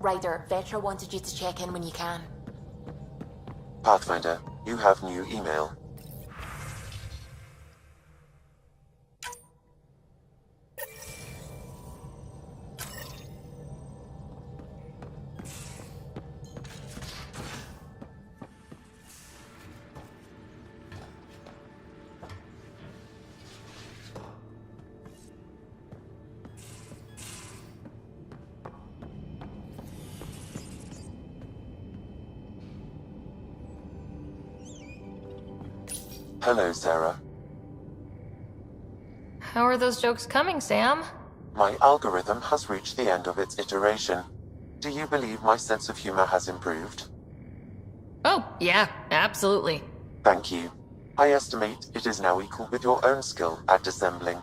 Ryder, Vetra wanted you to check in when you can. Pathfinder, you have new email. Hello, Sara. How are those jokes coming, Sam? My algorithm has reached the end of its iteration. Do you believe my sense of humor has improved? Oh, yeah, absolutely. Thank you. I estimate it is now equal with your own skill at dissembling.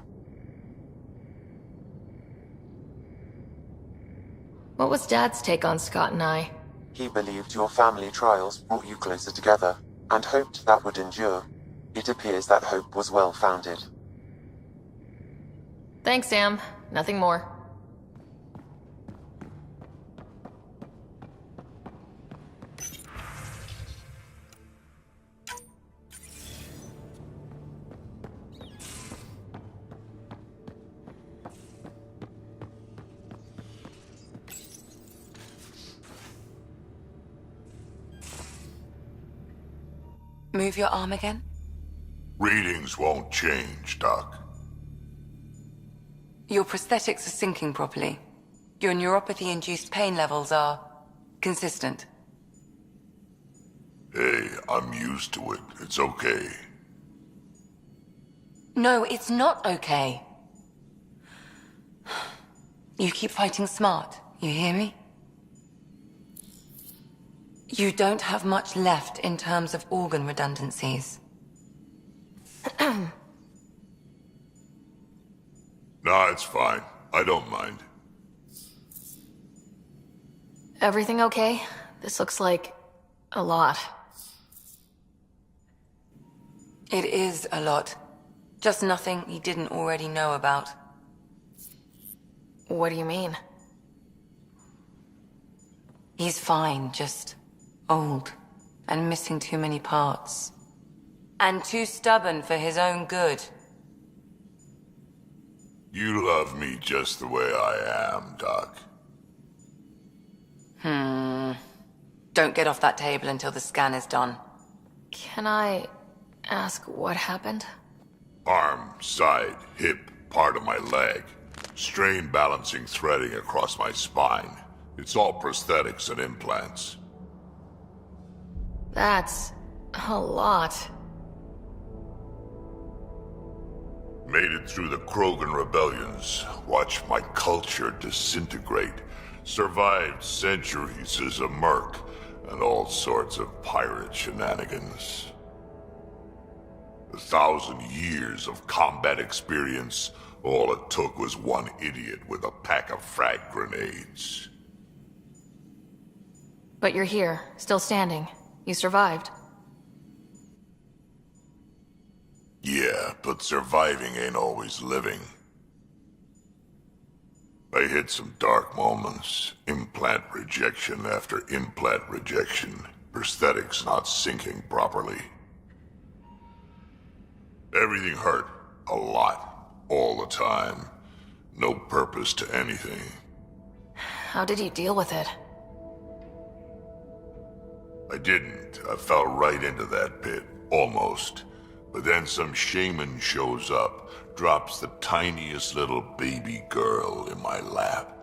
What was Dad's take on Scott and I? He believed your family trials brought you closer together, and hoped that would endure. It appears that hope was well-founded. Thanks, Sam. Nothing more. Move your arm again? Readings won't change, Doc. Your prosthetics are syncing properly. Your neuropathy-induced pain levels are consistent. Hey, I'm used to it. It's okay. No, it's not okay. You keep fighting smart, you hear me? You don't have much left in terms of organ redundancies. Nah, it's fine. I don't mind. Everything okay? This looks like a lot. It is a lot. Just nothing he didn't already know about. What do you mean? He's fine, just old and missing too many parts. And too stubborn for his own good. You love me just the way I am, Doc. Don't get off that table until the scan is done. Can I ask what happened? Arm, side, hip, part of my leg. Strain balancing threading across my spine. It's all prosthetics and implants. That's a lot. Made it through the Krogan rebellions. Watched my culture disintegrate. Survived centuries as a merc. And all sorts of pirate shenanigans. 1,000 years of combat experience. All it took was one idiot with a pack of frag grenades. But you're here, still standing. You survived. Yeah, but surviving ain't always living. I hit some dark moments. Implant rejection after implant rejection. Prosthetics not syncing properly. Everything hurt. A lot. All the time. No purpose to anything. How did you deal with it? I didn't. I fell right into that pit. Almost. But then some shaman shows up, drops the tiniest little baby girl in my lap.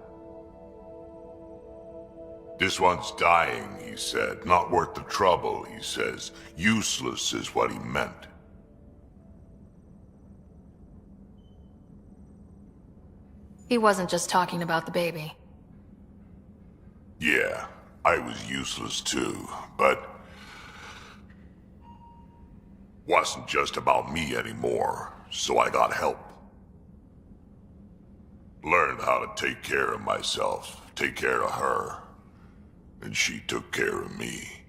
This one's dying, he said. Not worth the trouble, he says. Useless is what he meant. He wasn't just talking about the baby. Yeah, I was useless too, but wasn't just about me anymore, so I got help. Learned how to take care of myself, take care of her, and she took care of me.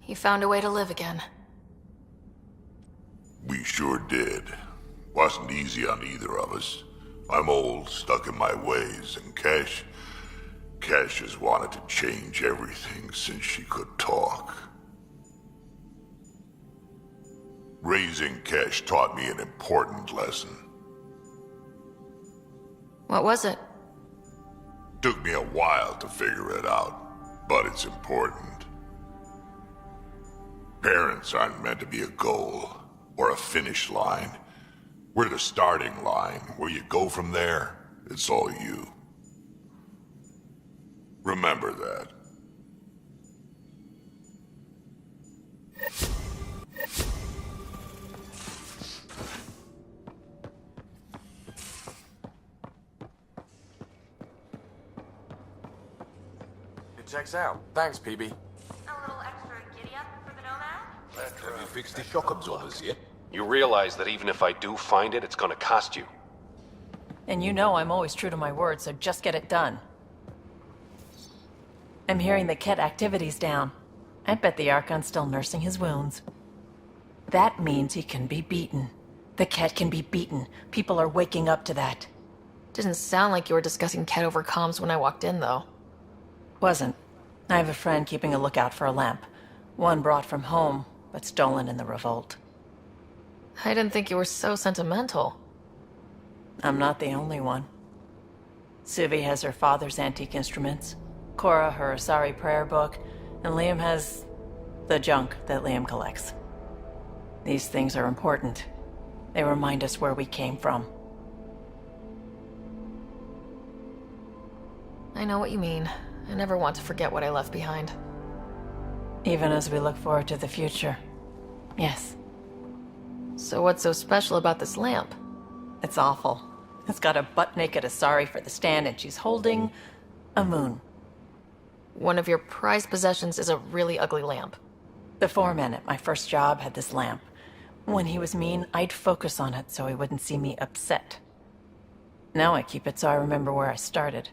He found a way to live again. We sure did. Wasn't easy on either of us. I'm old, stuck in my ways, and Cash, Cash has wanted to change everything since she could talk. Raising Cash taught me an important lesson. What was it? Took me a while to figure it out, but it's important. Parents aren't meant to be a goal or a finish line. We're the starting line. Where you go from there, it's all you. Remember that. It checks out. Thanks, PB. A little extra giddy-up for the Nomad? Have you fixed the shock absorbers yet? You realize that even if I do find it, it's gonna cost you. And you know I'm always true to my word, so just get it done. I'm hearing the Ket activity's down. I bet the Archon's still nursing his wounds. That means he can be beaten. The Ket can be beaten. People are waking up to that. Didn't sound like you were discussing Ket over comms when I walked in, though. Wasn't. I have a friend keeping a lookout for a lamp. One brought from home, but stolen in the revolt. I didn't think you were so sentimental. I'm not the only one. Suvi has her father's antique instruments, Cora her Asari prayer book, and Liam has the junk that Liam collects. These things are important. They remind us where we came from. I know what you mean. I never want to forget what I left behind. Even as we look forward to the future. Yes. So what's so special about this lamp? It's awful. It's got a butt-naked Asari for the stand, and she's holding a moon. One of your prized possessions is a really ugly lamp. The foreman at my first job had this lamp. When he was mean, I'd focus on it so he wouldn't see me upset. Now I keep it so I remember where I started.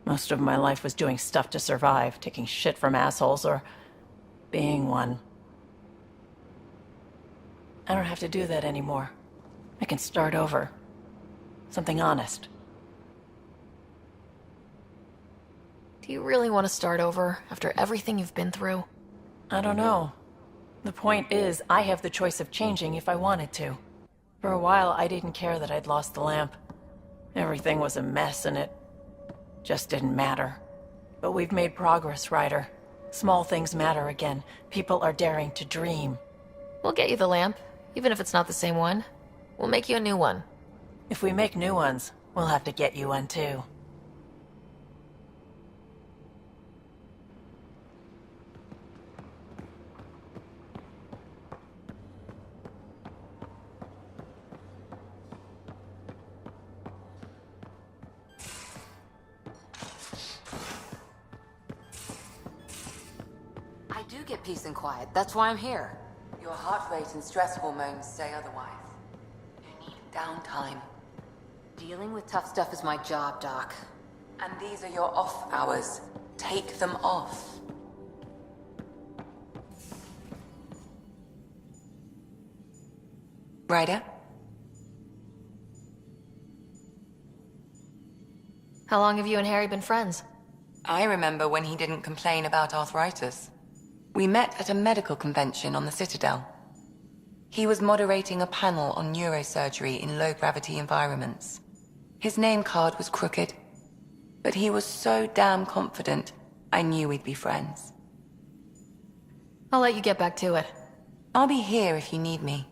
Most of my life was doing stuff to survive, taking shit from assholes, or being one. I don't have to do that anymore. I can start over. Something honest. Do you really want to start over after everything you've been through? I don't know. The point is, I have the choice of changing if I wanted to. For a while, I didn't care that I'd lost the lamp. Everything was a mess, and it just didn't matter. But we've made progress, Ryder. Small things matter again. People are daring to dream. We'll get you the lamp, even if it's not the same one. We'll make you a new one. If we make new ones, we'll have to get you one too. I do get peace and quiet. That's why I'm here. Your heart rate and stress hormones say otherwise. You need downtime. Dealing with tough stuff is my job, Doc. And these are your off hours. Take them off. Ryder? How long have you and Harry been friends? I remember when he didn't complain about arthritis. We met at a medical convention on the Citadel. He was moderating a panel on neurosurgery in low-gravity environments. His name card was crooked, but he was so damn confident, I knew we'd be friends. I'll let you get back to it. I'll be here if you need me.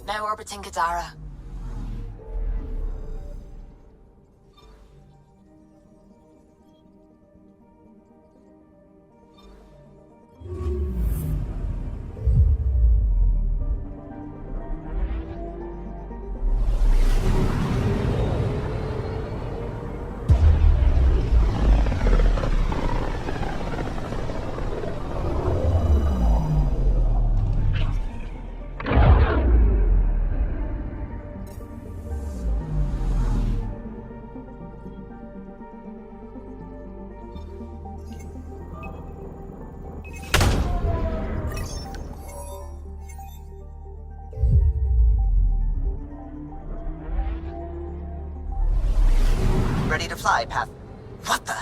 Now orbiting Kadara. a fly, Path. What the?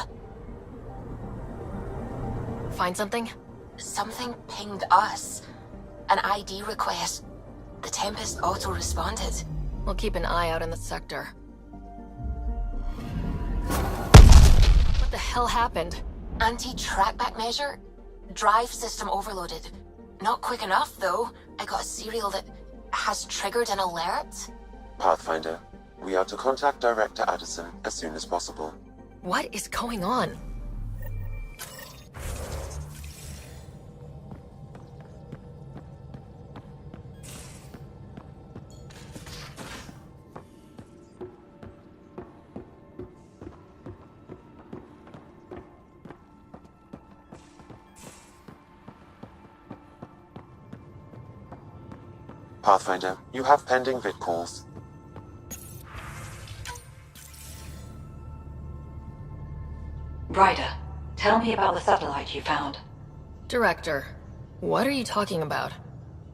Find something? Something pinged us. An ID request. The Tempest auto-responded. We'll keep an eye out in the sector. What the hell happened? Anti-trackback measure? Drive system overloaded. Not quick enough, though. I got a serial that has triggered an alert. Pathfinder, we are to contact Director Addison as soon as possible. What is going on? Pathfinder, you have pending vid calls. Ryder, tell me about the satellite you found. Director, what are you talking about?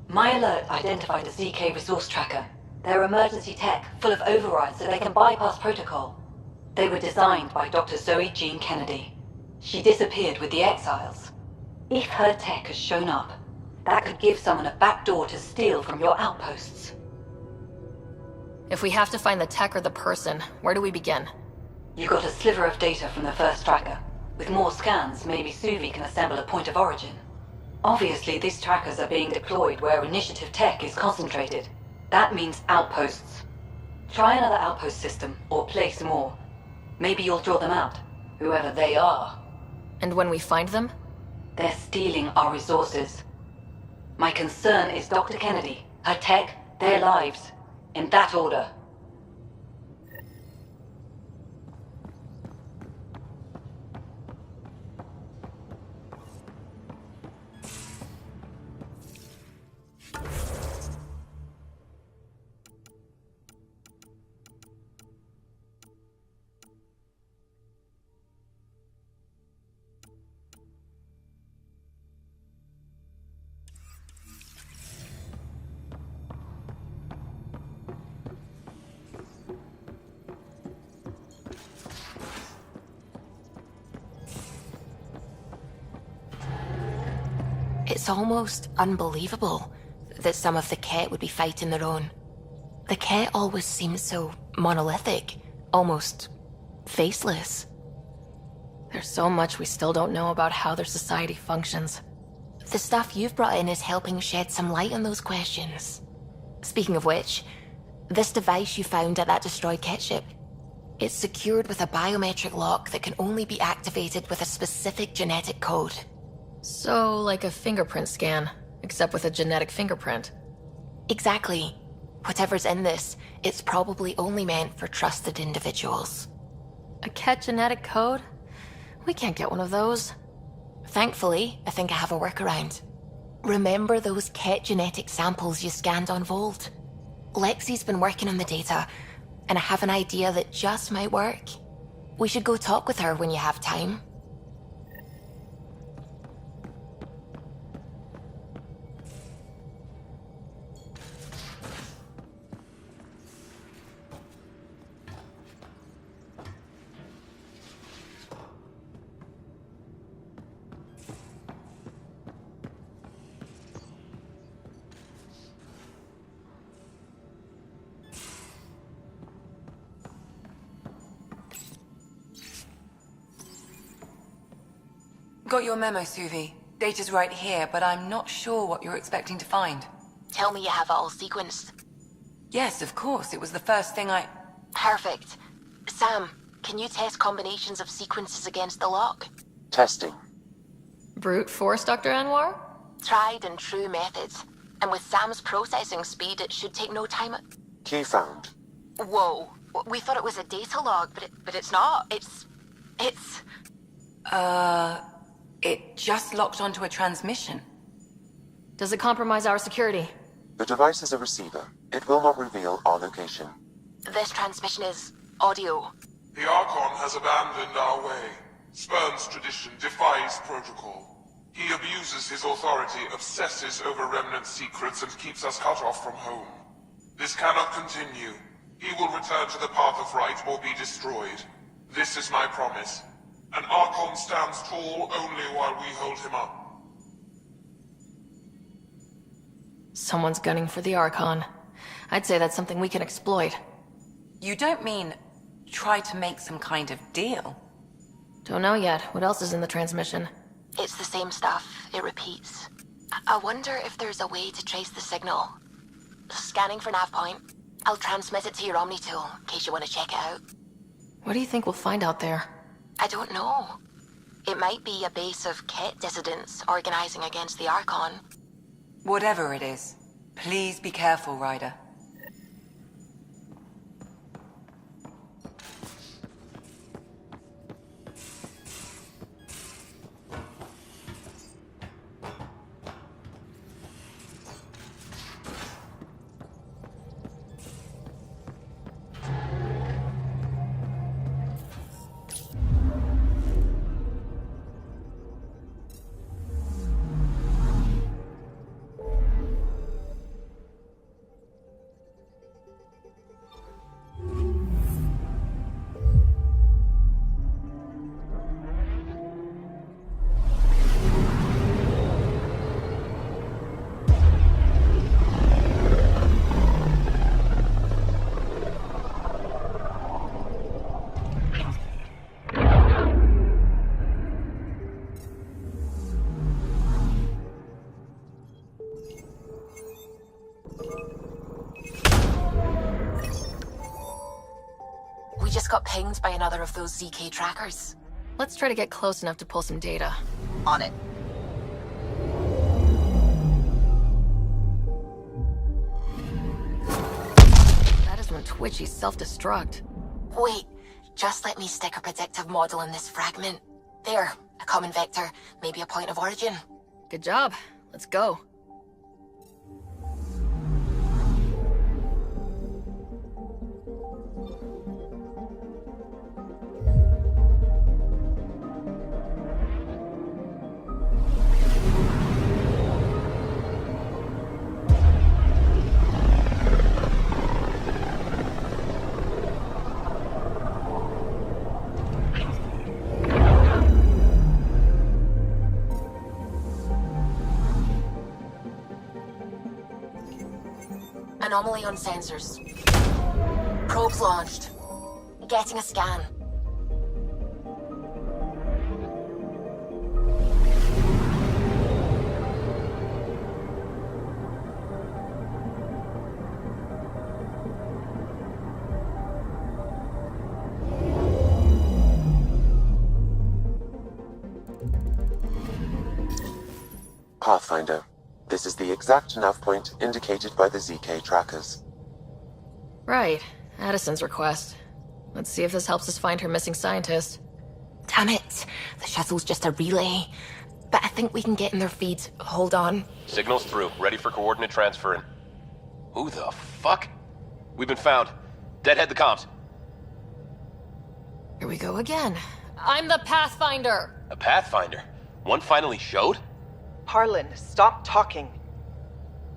My alert identified a ZK resource tracker. They're emergency tech, full of overrides so they can bypass protocol. They were designed by Dr. Zoe Jean Kennedy. She disappeared with the Exiles. If her tech has shown up, that could give someone a backdoor to steal from your outposts. If we have to find the tech or the person, where do we begin? You got a sliver of data from the first tracker. With more scans, maybe Suvi can assemble a point of origin. Obviously, these trackers are being deployed where initiative tech is concentrated. That means outposts. Try another outpost system, or place more. Maybe you'll draw them out, whoever they are. And when we find them? They're stealing our resources. My concern is Dr. Kennedy, her tech, their lives. In that order. It's almost unbelievable that some of the Ket would be fighting their own. The Ket always seemed so monolithic, almost faceless. There's so much we still don't know about how their society functions. The stuff you've brought in is helping shed some light on those questions. Speaking of which, this device you found at that destroyed Ket ship, it's secured with a biometric lock that can only be activated with a specific genetic code. So, like a fingerprint scan, except with a genetic fingerprint. Exactly. Whatever's in this, it's probably only meant for trusted individuals. A Ket genetic code? We can't get one of those. Thankfully, I think I have a workaround. Remember those Ket genetic samples you scanned on Volt? Lexi's been working on the data, and I have an idea that just might work. We should go talk with her when you have time. Got your memo, Suvi. Data's right here, but I'm not sure what you're expecting to find. Tell me you have it all sequenced. Yes, of course. It was the first thing I... Perfect. Sam, can you test combinations of sequences against the lock? Testing. Brute force, Dr. Anwar? Tried and true methods. And with Sam's processing speed, it should take no time. Key found. Whoa. We thought it was a data log, but it's not. It's... It just locked onto a transmission. Does it compromise our security? The device is a receiver. It will not reveal our location. This transmission is audio. The Archon has abandoned our way. Spurns tradition, defies protocol. He abuses his authority, obsesses over remnant secrets, and keeps us cut off from home. This cannot continue. He will return to the path of right or be destroyed. This is my promise. An Archon stands tall only while we hold him up. Someone's gunning for the Archon. I'd say that's something we can exploit. You don't mean try to make some kind of deal? Don't know yet. What else is in the transmission? It's the same stuff. It repeats. I wonder if there's a way to trace the signal. Scanning for nav point. I'll transmit it to your Omni tool, in case you want to check it out. What do you think we'll find out there? I don't know. It might be a base of Ket dissidents organizing against the Archon. Whatever it is, please be careful, Ryder. We just got pinged by another of those ZK trackers. Let's try to get close enough to pull some data. On it. That is when Twitchy's self-destruct. Wait, just let me stick a predictive model in this fragment. There, a common vector, maybe a point of origin. Good job. Let's go. Anomaly on sensors. Probes launched. Getting a scan. Pathfinder. This is the exact nav point indicated by the ZK trackers. Right. Addison's request. Let's see if this helps us find her missing scientist. Damn it. The shuttle's just a relay. But I think we can get in their feed. Hold on. Signal's through. Ready for coordinate transferring. Who the fuck? We've been found. Deadhead the comms. Here we go again. I'm the Pathfinder! A Pathfinder? One finally showed? Harlan, stop talking.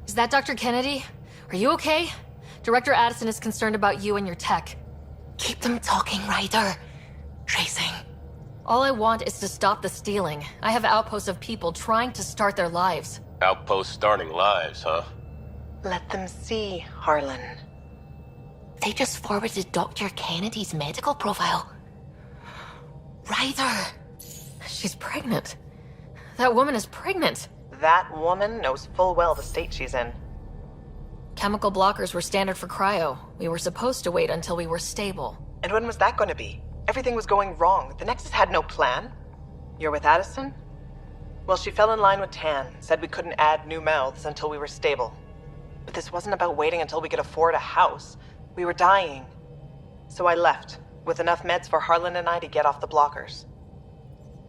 Is that Dr. Kennedy? Are you okay? Director Addison is concerned about you and your tech. Keep them talking, Ryder. Tracing. All I want is to stop the stealing. I have outposts of people trying to start their lives. Outpost starting lives, huh? Let them see, Harlan. They just forwarded Dr. Kennedy's medical profile. Ryder! She's pregnant. That woman is pregnant. That woman knows full well the state she's in. Chemical blockers were standard for cryo. We were supposed to wait until we were stable. And when was that going to be? Everything was going wrong. The Nexus had no plan. You're with Addison? Well, she fell in line with Tan, said we couldn't add new mouths until we were stable. But this wasn't about waiting until we could afford a house. We were dying. So I left, with enough meds for Harlan and I to get off the blockers.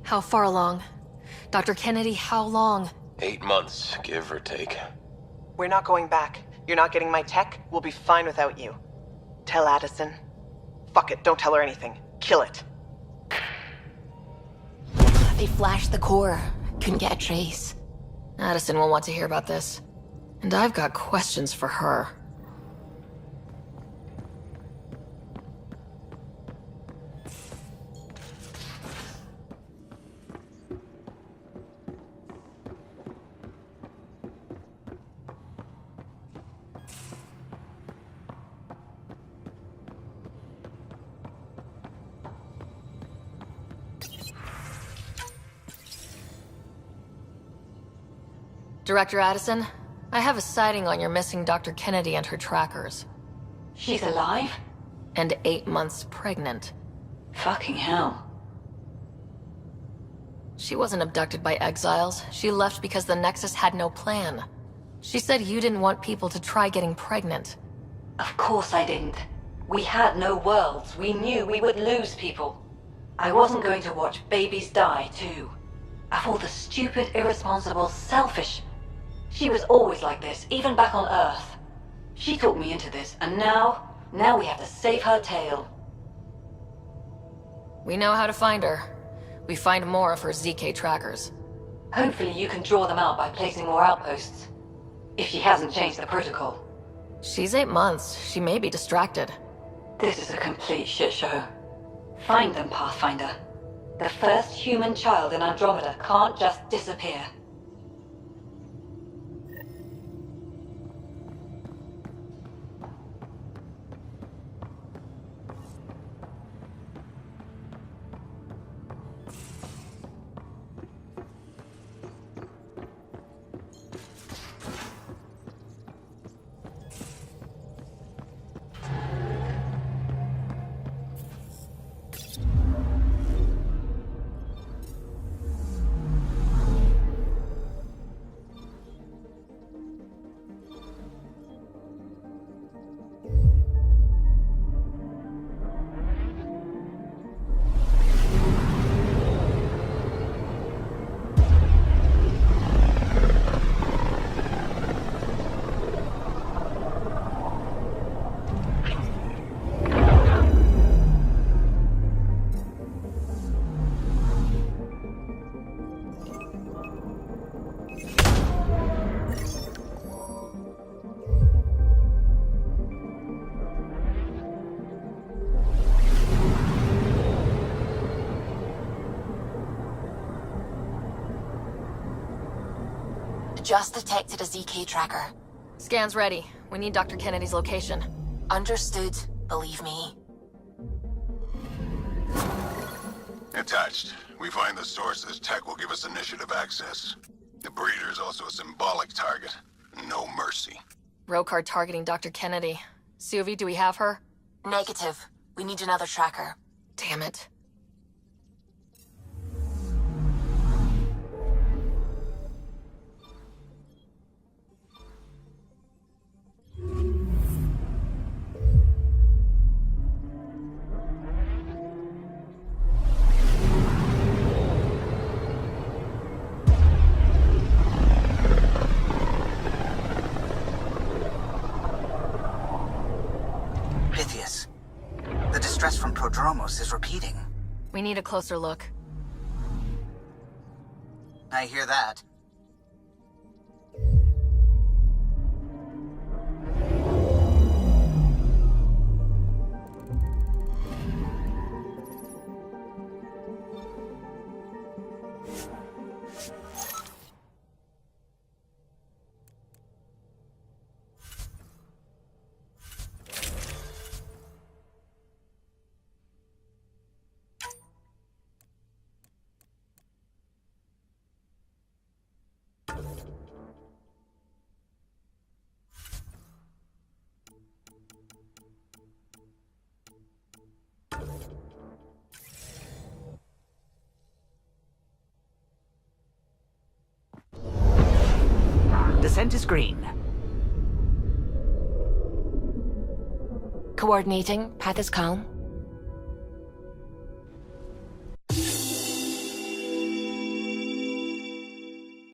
How far along? Dr. Kennedy, how long? 8 months, give or take. We're not going back. You're not getting my tech. We'll be fine without you. Tell Addison. Fuck it, don't tell her anything. Kill it. They flashed the core. Couldn't get a trace. Addison will want to hear about this. And I've got questions for her. Director Addison, I have a sighting on your missing Dr. Kennedy and her trackers. She's alive? And 8 months pregnant. Fucking hell. She wasn't abducted by exiles. She left because the Nexus had no plan. She said you didn't want people to try getting pregnant. Of course I didn't. We had no worlds. We knew we would lose people. I wasn't going to watch babies die, too. Of all the stupid, irresponsible, selfish... She was always like this, even back on Earth. She talked me into this, and now we have to save her tail. We know how to find her. We find more of her ZK trackers. Hopefully you can draw them out by placing more outposts. If she hasn't changed the protocol. She's 8 months. She may be distracted. This is a complete shit show. Find them, Pathfinder. The first human child in Andromeda can't just disappear. Just detected a ZK tracker. Scan's ready. We need Dr. Kennedy's location. Understood, believe me. Attached. We find the source. This tech will give us initiative access. The breeder is also a symbolic target. No mercy. Rokar targeting Dr. Kennedy. Suvi, do we have her? Negative. We need another tracker. Damn it. The distress from Prodromos is repeating. We need a closer look. I hear that. Descent is green. Coordinating. Path is calm.